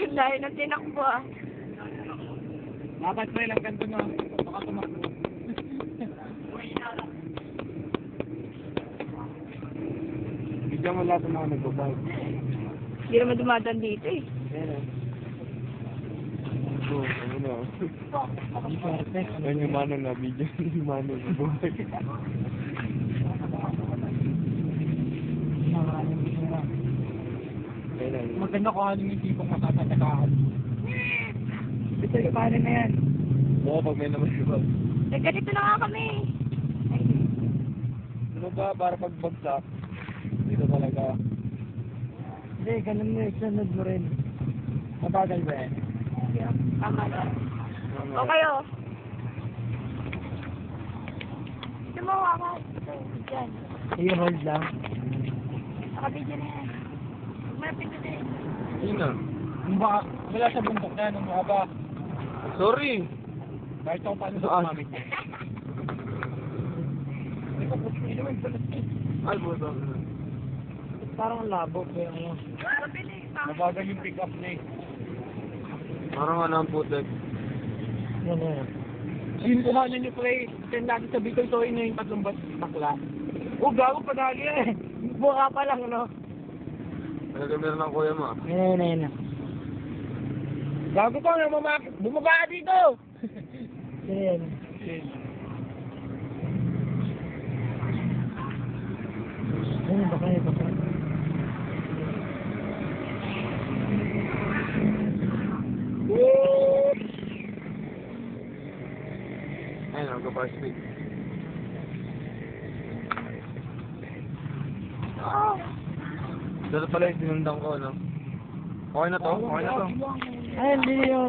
Layo ng tinakbo ah. Dapat mo ilang ganito na. Baka tumakbo. Bigyan mo lahat ng mga nagbabag. Hindi naman dumadaan dito eh. Oo, ano na. Yan yung mano na, video yung mano na buhay. Maganda ko ano yung tipong matatatakaan. Gusto ko paano na yan. Oo, pag may naman iba. Eh, ganito na nga kami. Ay, Ano ba, para pagbagsak? Dito talaga. Hindi, ganun mo sunod mo rin. Mabagal ba yan? tama na. Okay oh. Gusto mo ako? Diyan. I-hold lang. Nakabidyo na yan. Malapit na din. Sino? Wala sa bundok na, nung haba. Sorry! Kahit ako paano sa kumamit niya. Hindi ko puto nyo naman balat eh. Ay, buto. Parang labo, pero ano. Mabilis. Mabagal yung pick up na eh. Parang ano ang putek. Yan yan. Sino ko na niyo play? Then natin sa Bicol Toy na yung tatlong bakla. Oh, gago padali eh. Mukha pa lang, ano? Ano kamera ng kuya mo? Yan. Gago pa, bumaba ka dito! Yan. Yan, baka. Ayun, ako pa speed. Dito pala yung sinundan ko, no? Okay na to? Okay na to? Ay, hindi yun.